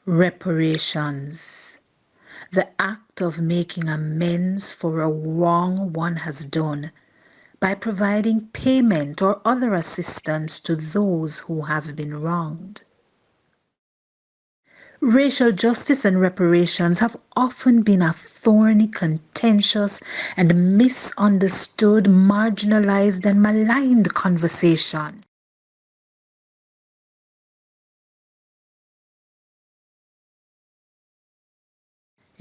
Reparations. The act of making amends for a wrong one has done by providing payment or other assistance to those who have been wronged. Racial justice and reparations have often been a thorny, contentious, and misunderstood, marginalized, and maligned conversation.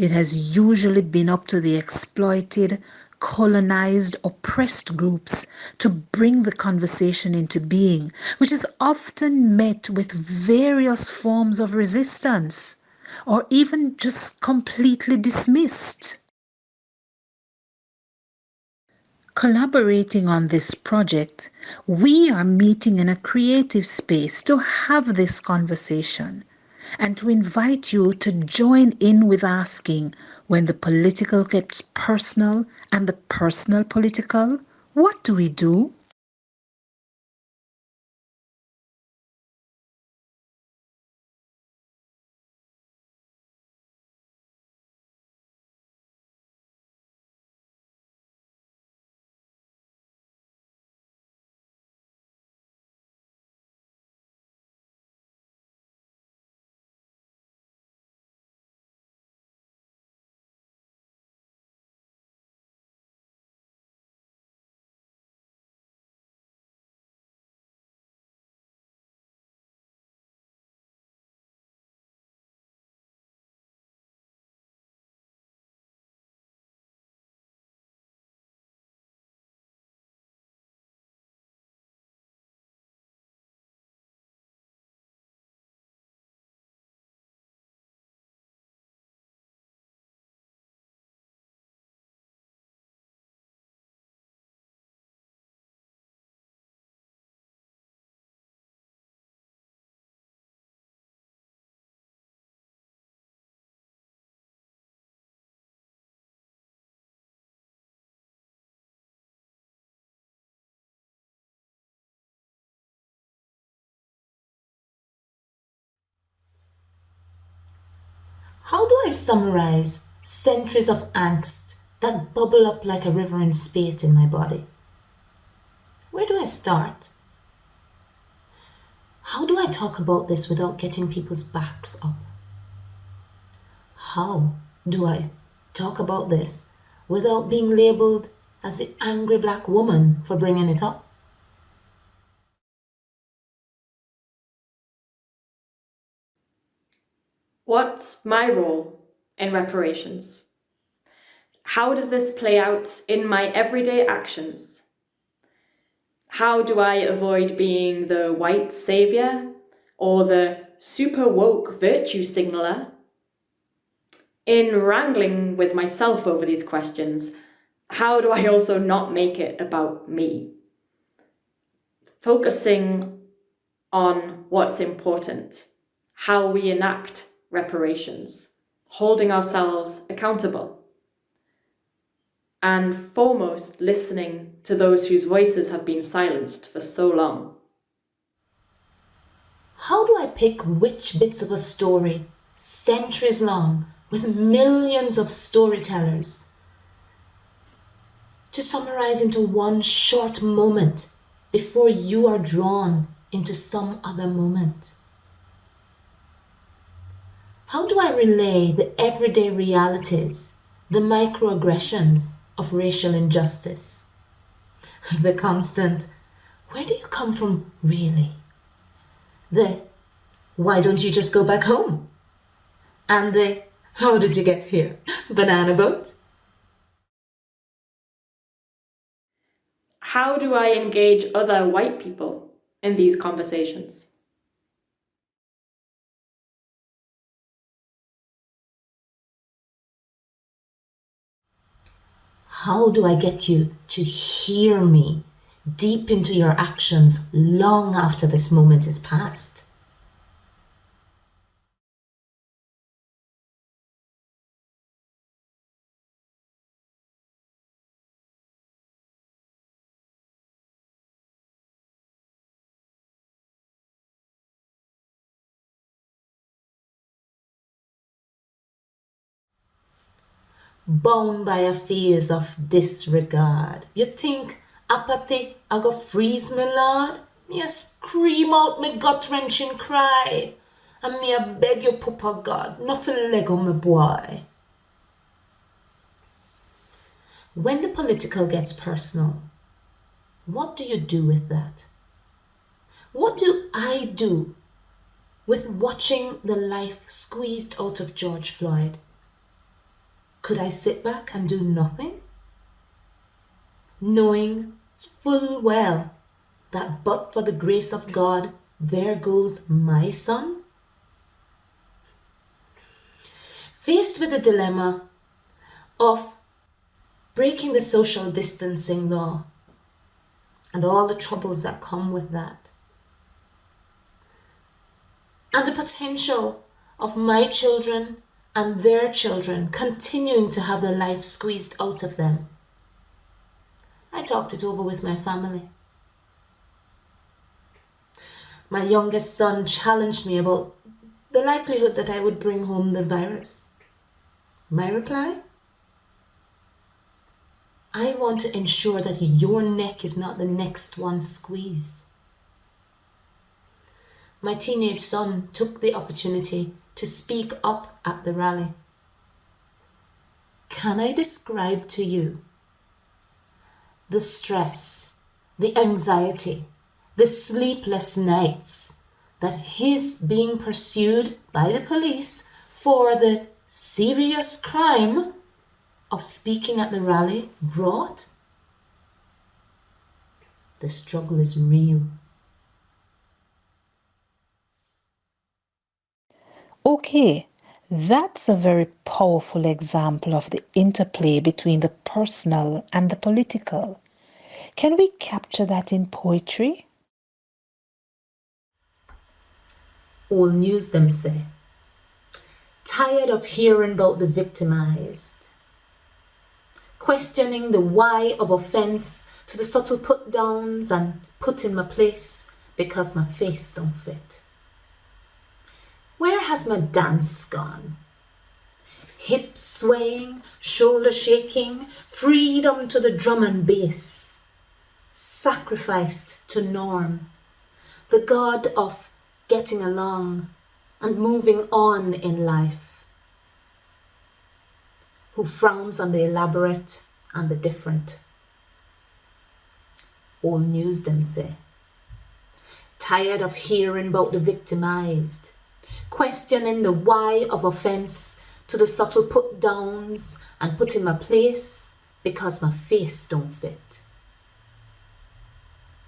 It has usually been up to the exploited, colonized, oppressed groups to bring the conversation into being, which is often met with various forms of resistance or even just completely dismissed. Collaborating on this project, we are meeting in a creative space to have this conversation and to invite you to join in with asking, when the political gets personal and the personal political, what do we do? How do I summarize centuries of angst that bubble up like a river in spate in my body? Where do I start? How do I talk about this without getting people's backs up? How do I talk about this without being labeled as the angry black woman for bringing it up? What's my role in reparations? How does this play out in my everyday actions? How do I avoid being the white savior or the super woke virtue signaler? In wrangling with myself over these questions, how do I also not make it about me? Focusing on what's important, how we enact reparations, holding ourselves accountable, and foremost listening to those whose voices have been silenced for so long. How do I pick which bits of a story, centuries long, with millions of storytellers, to summarize into one short moment before you are drawn into some other moment? How do I relay the everyday realities, the microaggressions of racial injustice? The constant, where do you come from really? The, why don't you just go back home? And the, how did you get here? Banana boat? How do I engage other white people in these conversations? How do I get you to hear me deep into your actions long after this moment is past? bound by a phase of disregard. You think apathy I go freeze me, Lord? Me a scream out me gut-wrenching cry, and me a beg you, Papa God, nothing leg on me boy. When the political gets personal, what do you do with that? What do I do with watching the life squeezed out of George Floyd? Could I sit back and do nothing? Knowing full well that but for the grace of God, there goes my son? Faced with the dilemma of breaking the social distancing law and all the troubles that come with that, and the potential of my children and their children continuing to have their life squeezed out of them, I talked it over with my family. My youngest son challenged me about the likelihood that I would bring home the virus. My reply? I want to ensure that your neck is not the next one squeezed. My teenage son took the opportunity to speak up at the rally. Can I describe to you the stress, the anxiety, the sleepless nights that his being pursued by the police for the serious crime of speaking at the rally brought? The struggle is real. Okay, that's a very powerful example of the interplay between the personal and the political. Can we capture that in poetry? All news them say. Tired of hearing about the victimized. Questioning the why of offense to the subtle put downs and put in my place because my face don't fit. Where has my dance gone? Hips swaying, shoulder shaking, freedom to the drum and bass. Sacrificed to norm, the god of getting along and moving on in life, who frowns on the elaborate and the different. All news them say. Tired of hearing about the victimized, questioning the why of offense to the subtle put downs and put in my place because my face don't fit.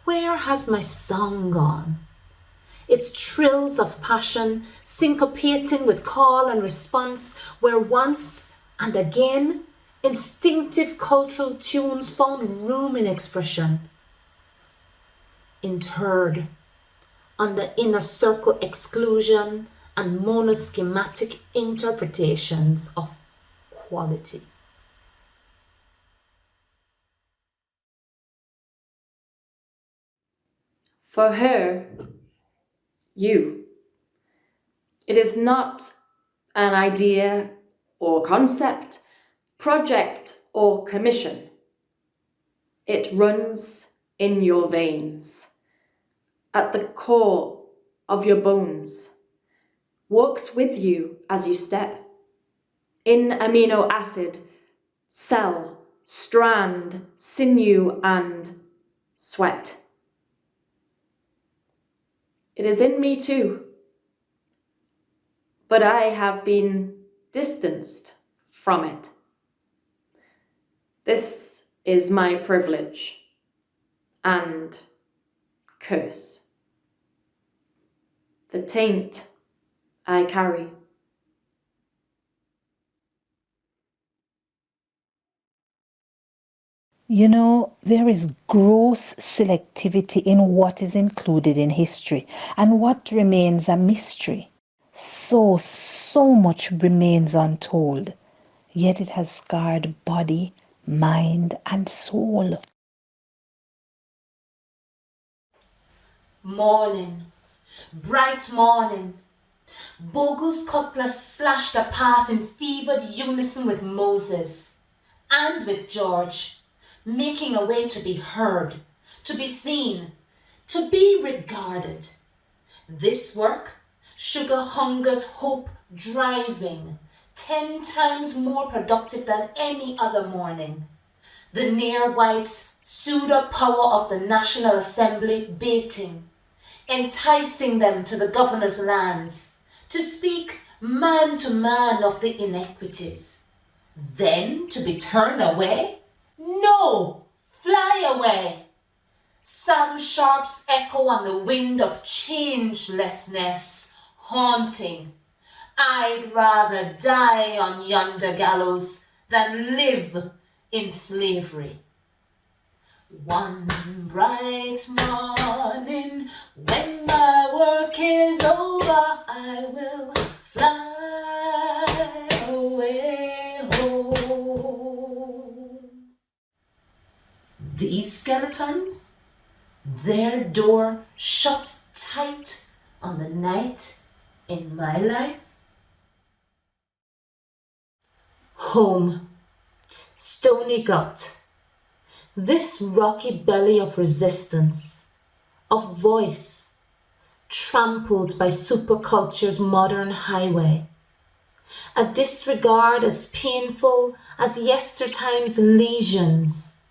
Where has my song gone? Its trills of passion syncopating with call and response, where once and again instinctive cultural tunes found room in expression. Interred under inner circle exclusion and monoschematic interpretations of quality. For her, you. It is not an idea or concept, project or commission. It runs in your veins, at the core of your bones, walks with you as you step, in amino acid, cell, strand, sinew, and sweat. It is in me too, but I have been distanced from it. This is my privilege and curse. The taint I carry. You know, there is gross selectivity in what is included in history and what remains a mystery. So much remains untold, yet it has scarred body, mind, and soul. Morning, bright morning, Bogle's cutlass slashed a path in fevered unison with Moses and with George, making a way to be heard, to be seen, to be regarded. This work, Sugar Hunger's hope driving, 10 times more productive than any other morning. The near-whites' pseudo-power of the National Assembly baiting, enticing them to the governor's lands, to speak man to man of the inequities. Then to be turned away? No! Fly away! Sam Sharp's echo on the wind of changelessness, haunting. I'd rather die on yonder gallows than live in slavery. One bright morning, when my work is over, I will fly away home. These skeletons, their door shut tight on the night in my life. Home, stony gut, this rocky belly of resistance, of voice, trampled by superculture's modern highway. A disregard as painful as yestertime's lesions,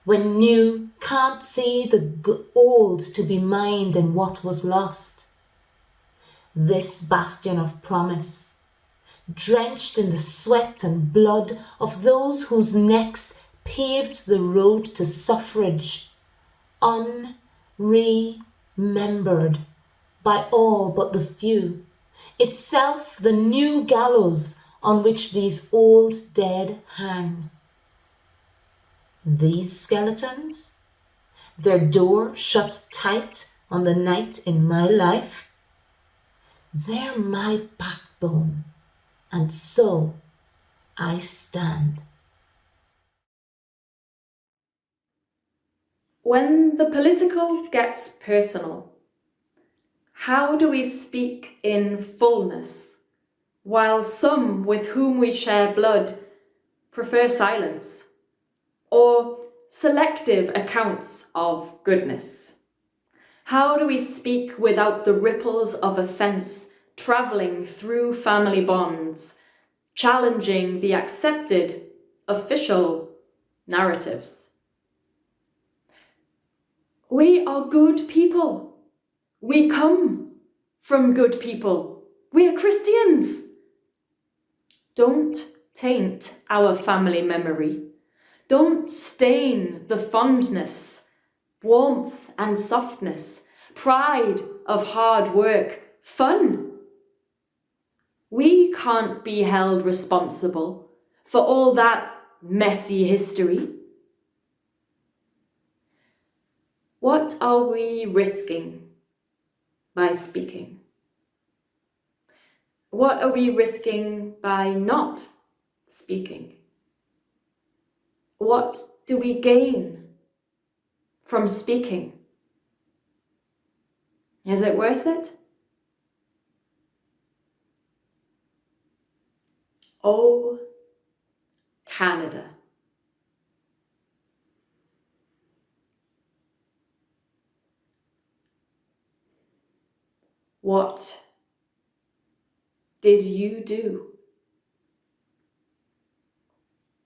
when new can't see the old to be mined in what was lost. This bastion of promise, drenched in the sweat and blood of those whose necks paved the road to suffrage, unremembered by all but the few, itself the new gallows on which these old dead hang. These skeletons, their door shut tight on the night in my life, they're my backbone, and so I stand. When the political gets personal, how do we speak in fullness, while some with whom we share blood prefer silence or selective accounts of goodness? How do we speak without the ripples of offence travelling through family bonds, challenging the accepted official narratives? We are good people. We come from good people. We are Christians. Don't taint our family memory. Don't stain the fondness, warmth and softness, pride of hard work, fun. We can't be held responsible for all that messy history. What are we risking by speaking? What are we risking by not speaking? What do we gain from speaking? Is it worth it? Oh, Canada. What did you do?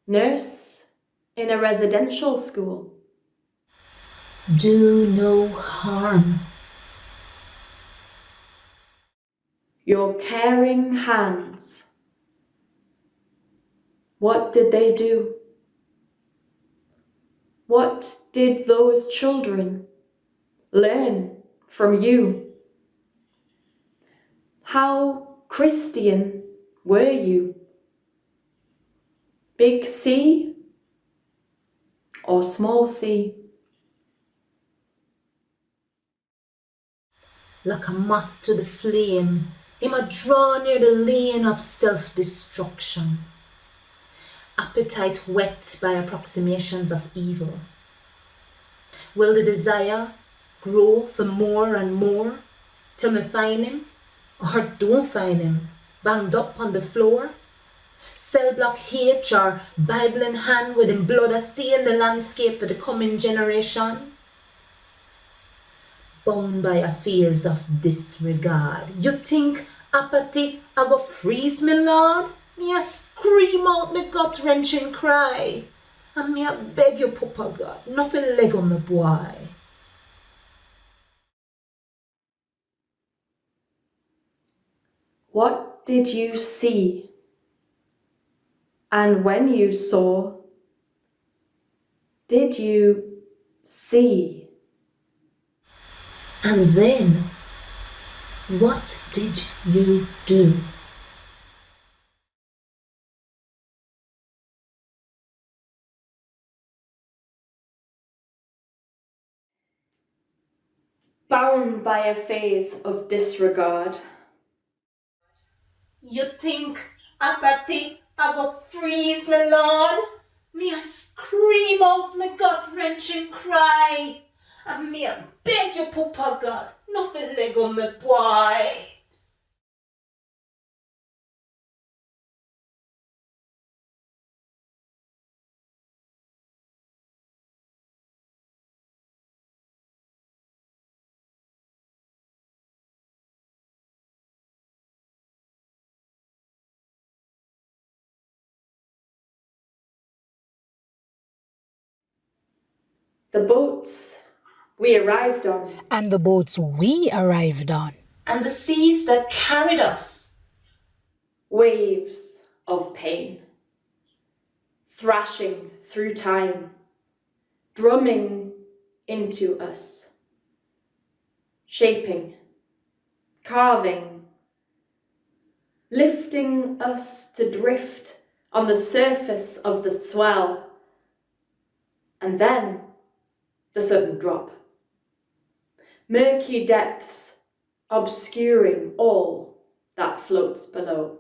Nurse in a residential school. Do no harm. Your caring hands. What did they do? What did those children learn from you? How Christian were you? Big C or small c? Like a moth to the flame, him a draw near the lane of self-destruction. Appetite whet by approximations of evil. Will the desire grow for more and more till me find him Or don't find him banged up on the floor. Cell block H or Bible in hand with him blood a stain the landscape for the coming generation. Bound by a phase of disregard. You think apathy I go freeze me, Lord? Me a scream out me gut-wrenching cry. And me a beg you, Papa God, nothing leg on me boy. What did you see? And when you saw, did you see? And then, what did you do? Bound by a phase of disregard. You think apathy I go freeze me, Lord? Me a scream out me gut-wrenching cry. And me a beg you, Papa God, nothing leg on me boy. The boats we arrived on. And the boats we arrived on. And the seas that carried us. Waves of pain. Thrashing through time. Drumming into us. Shaping. Carving. Lifting us to drift on the surface of the swell. And then the sudden drop. Murky depths obscuring all that floats below.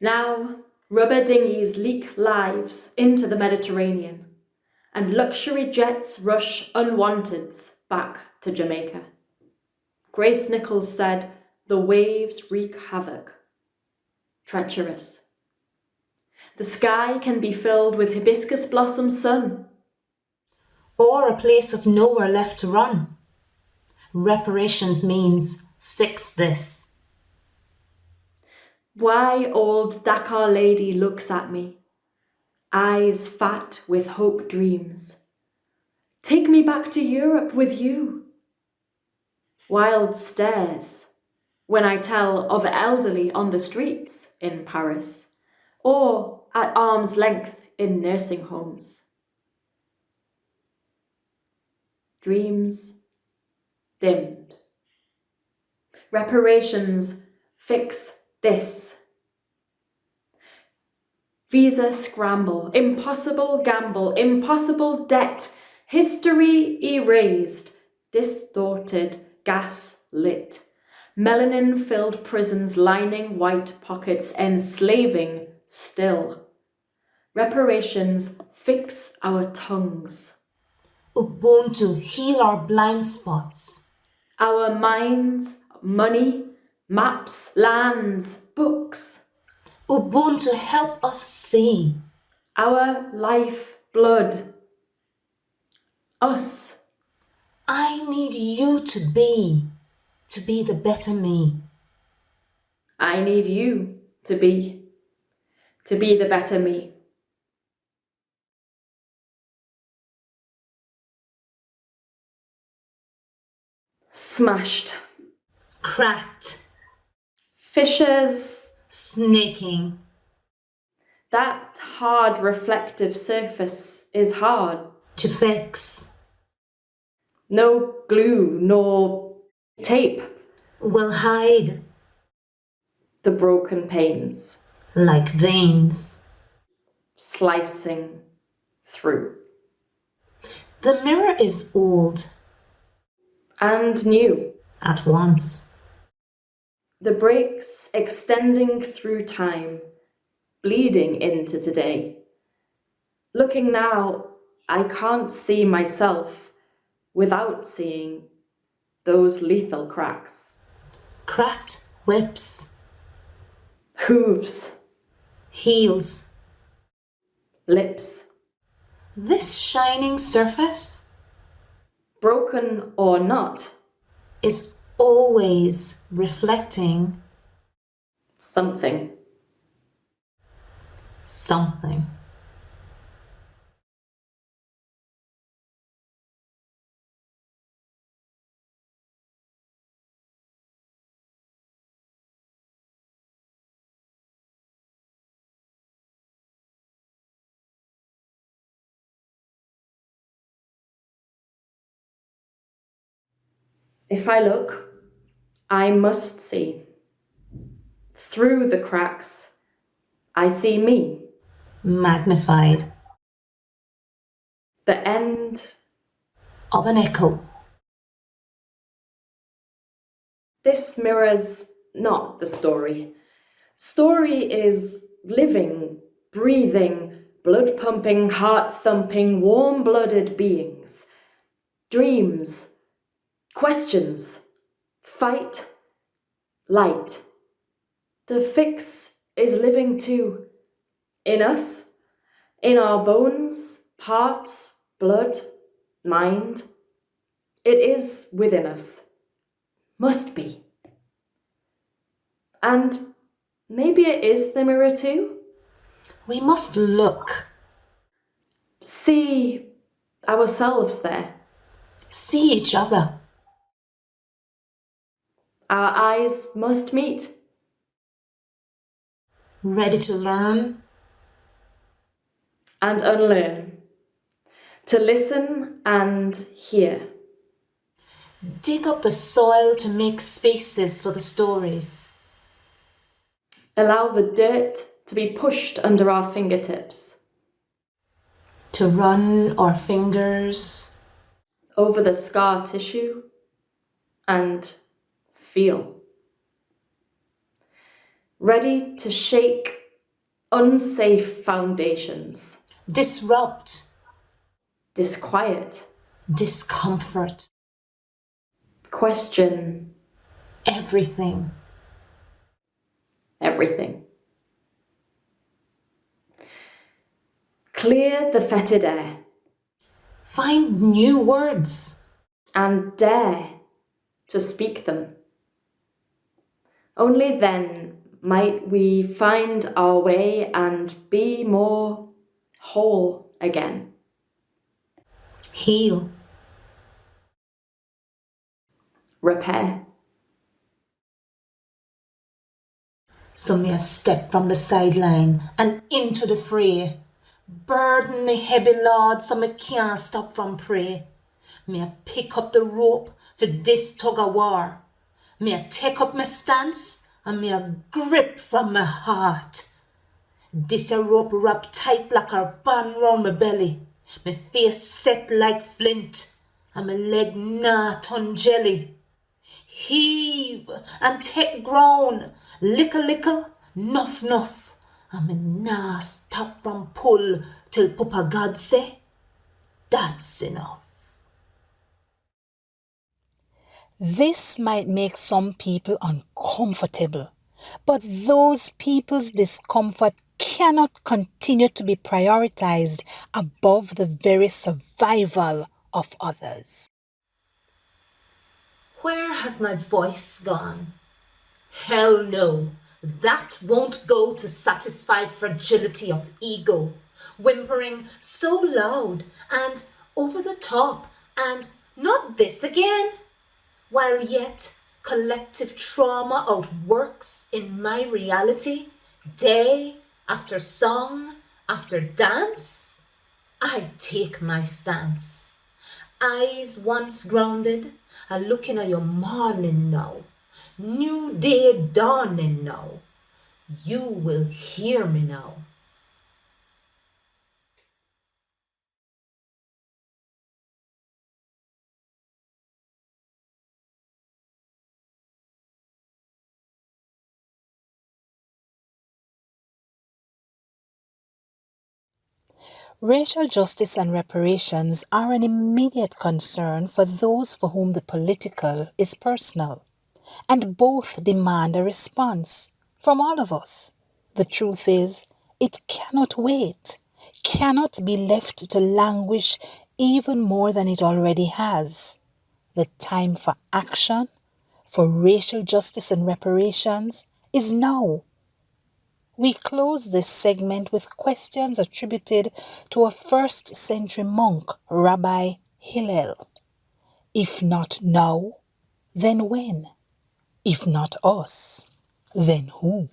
Now, rubber dinghies leak lives into the Mediterranean, and luxury jets rush unwanteds back to Jamaica. Grace Nichols said, "The waves wreak havoc." Treacherous. The sky can be filled with hibiscus blossom sun. Or a place of nowhere left to run. Reparations means fix this. Why old Dakar lady looks at me, eyes fat with hope dreams. Take me back to Europe with you. Wild stares when I tell of elderly on the streets in Paris or at arm's length in nursing homes. Dreams dimmed. Reparations fix this. Visa scramble, impossible gamble, impossible debt, history erased, distorted, gas lit, melanin-filled prisons lining white pockets, enslaving still. Reparations fix our tongues. Ubuntu heal our blind spots. Our minds, money, maps, lands, books. Ubuntu help us see. Our life blood. Us. I need you to be the better me. I need you to be the better me. Smashed. Cracked. Fissures. Snaking. That hard reflective surface is hard To fix. No glue nor tape. Will hide. The broken panes. Like veins. Slicing through. The mirror is old. And new. At once. The breaks extending through time, bleeding into today. Looking now, I can't see myself without seeing those lethal cracks. cracked whips, hooves, heels. lips, This shining surface broken or not, is always reflecting something. something. If I look, I must see. Through the cracks, I see me. Magnified. The end. Of an echo. This mirrors not the story. Story is living, breathing, blood-pumping, heart-thumping, warm-blooded beings. Dreams, questions, fight, light. The fix is living too. In us, in our bones, parts, blood, mind. It is within us. Must be. And maybe it is the mirror too. We must look. See ourselves there. See each other. Our eyes must meet. Ready to learn. And unlearn. To listen and hear. Dig up the soil to make spaces for the stories. Allow the dirt to be pushed under our fingertips. To run our fingers. Over the scar tissue. And feel. Ready to shake unsafe foundations. Disrupt. Disquiet. Discomfort. Question. Everything. Everything. Clear the fetid air. Find new words. And dare to speak them. Only then might we find our way and be more whole again. Heal. Repair. So may I step from the sideline and into the fray. Burden me heavy Lord so me can't stop from pray. May I pick up the rope for this tug of war. May I take up my stance and may I grip from my heart. This a rope wrapped tight like a band round my belly. My face set like flint and my leg nah turn jelly. Heave and take ground, lickle, nuff, and me nah stop from pull till Papa God say, that's enough. This might make some people uncomfortable, but those people's discomfort cannot continue to be prioritized above the very survival of others. Where has my voice gone? Hell no, that won't go to satisfy fragility of ego, whimpering so loud and over the top and not this again, while yet collective trauma outworks in my reality, day after song after dance. I take my stance. Eyes once grounded are looking at your morning now. New day dawning now. You will hear me now. Racial justice and reparations are an immediate concern for those for whom the political is personal. and both demand a response from all of us. The truth is, it cannot wait, cannot be left to languish even more than it already has. The time for action, for racial justice and reparations, is now. We close this segment with questions attributed to a first century monk, Rabbi Hillel. If not now, then when? If not us, then who?